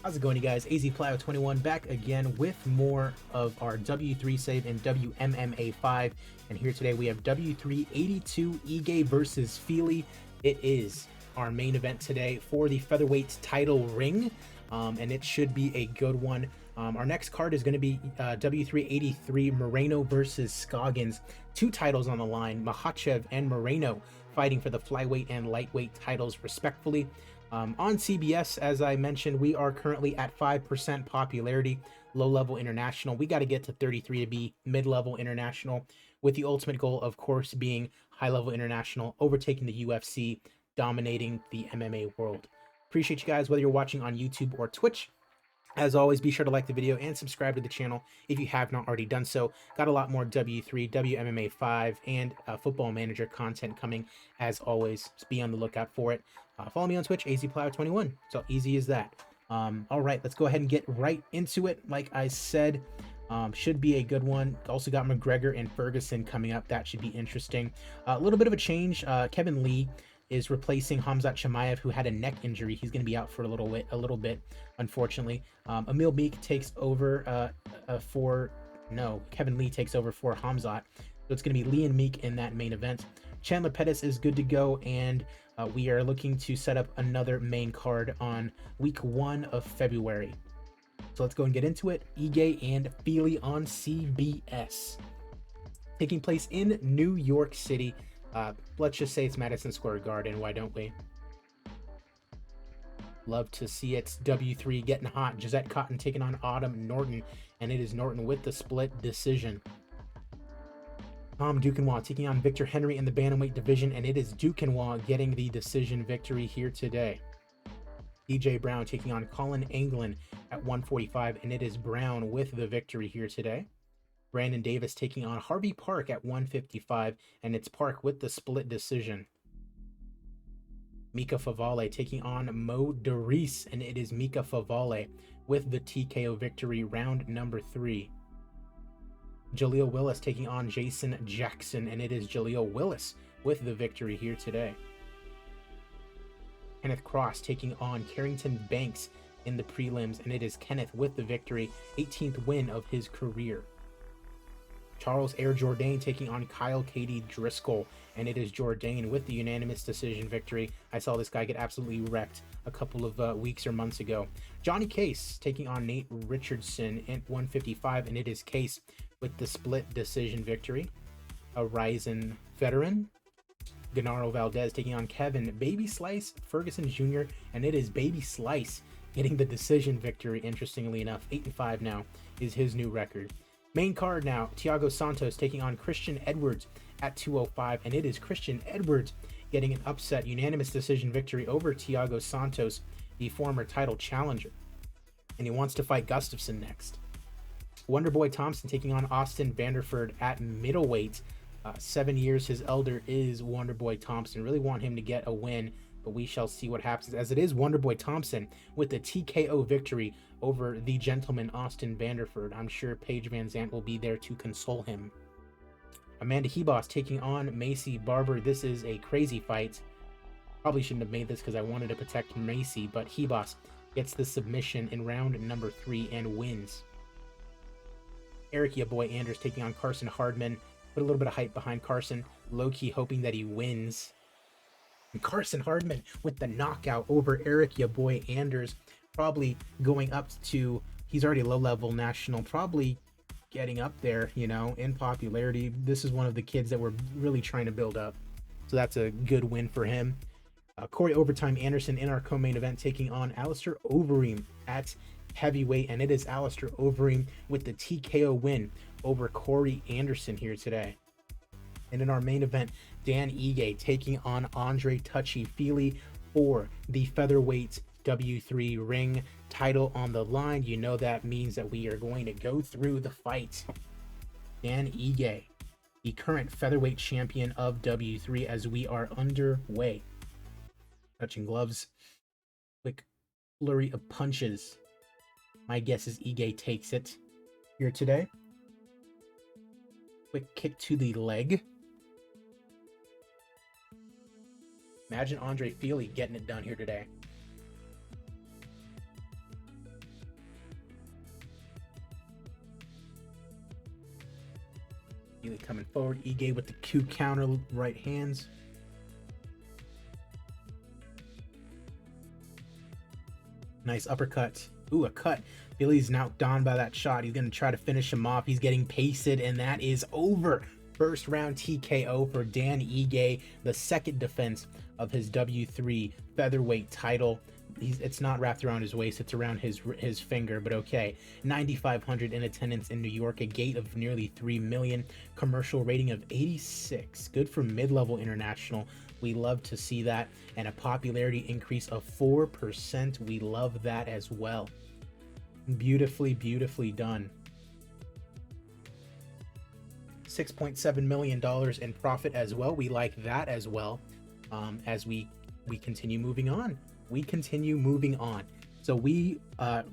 How's it going, you guys? AZPlyo21 back again with more of our W3 save in WMMA 5. And here today we have W382 IGE versus FILI. It is our main event today for the featherweight title ring, and it should be a good one. Our next card is going to be W383 Moreno versus Scoggins. Two titles on the line, Makhachev and Moreno fighting for the flyweight and lightweight titles respectfully. On CBS, as I mentioned, we are currently at 5% popularity, low-level international. We got to get to 33 to be mid-level international, with the ultimate goal, of course, being high-level international, overtaking the UFC, dominating the MMA world. Appreciate you guys, whether you're watching on YouTube or Twitch. As always, be sure to like the video and subscribe to the channel if you have not already done so. Got a lot more W3, WMMA 5, and Football Manager content coming, as always. Just be on the lookout for it. Follow me on Twitch, AZPlyo21. So easy as that. All right, let's go ahead and get right into it. Like I said, should be a good one. Also got McGregor and Ferguson coming up. That should be interesting. A little bit of a change. Kevin Lee is replacing Khamzat Chimaev, who had a neck injury. He's going to be out for a little bit, unfortunately. Emil Meek takes over Kevin Lee takes over for Khamzat. So it's going to be Lee and Meek in that main event. Chandler Pettis is good to go, and we are looking to set up another main card on week 1 of February. So let's go and get into it. IGE and FILI on CBS. Taking place in New York City. Let's just say it's Madison Square Garden. Why don't we? Love to see it. W3 getting hot. Gisette Cotton taking on Autumn Norton, and it is Norton with the split decision. Tom Duquesnoy taking on Victor Henry in the bantamweight division, and it is Duquesnoy getting the decision victory here today. DJ Brown taking on Colin Anglin at 145, and it is Brown with the victory here today. Brandon Davis taking on Harvey Park at 155, and it's Park with the split decision. Mika Favale taking on Mo Darice, and it is Mika Favale with the TKO victory, round number 3. Jaleel Willis taking on Jason Jackson, and it is Jaleel Willis with the victory here today. Kenneth Cross taking on Carrington Banks in the prelims, and it is Kenneth with the victory, 18th win of his career. Charles Air Jourdain taking on Kyle Katie Driscoll, and it is Jourdain with the unanimous decision victory. I saw this guy get absolutely wrecked a couple of weeks or months ago. Johnny Case taking on Nate Richardson at 155, and it is Case with the split decision victory. A Ryzen veteran, Gennaro Valdez taking on Kevin Baby Slice Ferguson Jr., and it is Baby Slice getting the decision victory. Interestingly enough, 8-5 now is his new record. Main card now, Thiago Santos taking on Christian Edwards at 205, and it is Christian Edwards getting an upset unanimous decision victory over Thiago Santos, the former title challenger. And he wants to fight Gustafsson next. Wonderboy Thompson taking on Austin Vanderford at middleweight. 7 years his elder is Wonderboy Thompson. Really want him to get a win, but we shall see what happens, as it is Wonderboy Thompson with the TKO victory over the gentleman Austin Vanderford. I'm sure Paige Van Zandt will be there to console him. Amanda Hebos taking on Macy Barber. This is a crazy fight. Probably shouldn't have made this because I wanted to protect Macy, but Hebos gets the submission in round number 3 and wins. Eric Ya Boy Anders taking on Carson Hardman. Put a little bit of hype behind Carson, low-key hoping that he wins. And Carson Hardman with the knockout over Eric Ya Boy Anders, probably going up to, he's already low-level national, probably getting up there, you know, in popularity. This is one of the kids that we're really trying to build up, so that's a good win for him. Corey Overtime Anderson in our co-main event taking on Alistair Overeem at heavyweight, and it is Alistair Overeem with the TKO win over Corey Anderson here today. And in our main event, Dan Ige taking on Andre Touchy-Feely for the featherweight W3 ring title on the line. You know that means that we are going to go through the fight. Dan Ige, the current featherweight champion of W3, as we are underway. Touching gloves. Quick flurry of punches. My guess is Ige takes it here today. Quick kick to the leg. Imagine Andre Feely getting it done here today. FILI coming forward. IGE with the Q counter right hands. Nice uppercut. Ooh, a cut. FILI's now down by that shot. He's going to try to finish him off. He's getting pasted, and that is over. First round TKO for Dan Ige, the second defense of his W3 featherweight title. It's not wrapped around his waist, it's around his finger, but okay. 9,500 in attendance in New York, a gate of nearly 3 million, commercial rating of 86. Good for mid-level international. We love to see that. And a popularity increase of 4%. We love that as well. Beautifully, beautifully done. $6.7 million in profit as well. We like that as well. As we continue moving on. So we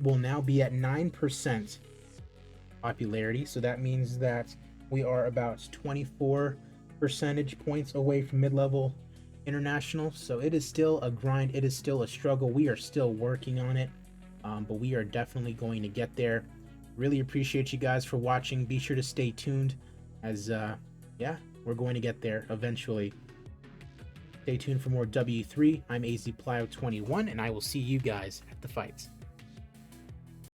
will now be at 9% popularity. So that means that we are about 24 percentage points away from mid-level international. So it is still a grind. It is still a struggle. We are still working on it, but we are definitely going to get there. Really appreciate you guys for watching. Be sure to stay tuned as yeah, we're going to get there eventually. Stay tuned for more W3. I'm AZ Plyo 21, and I will see you guys at the fights.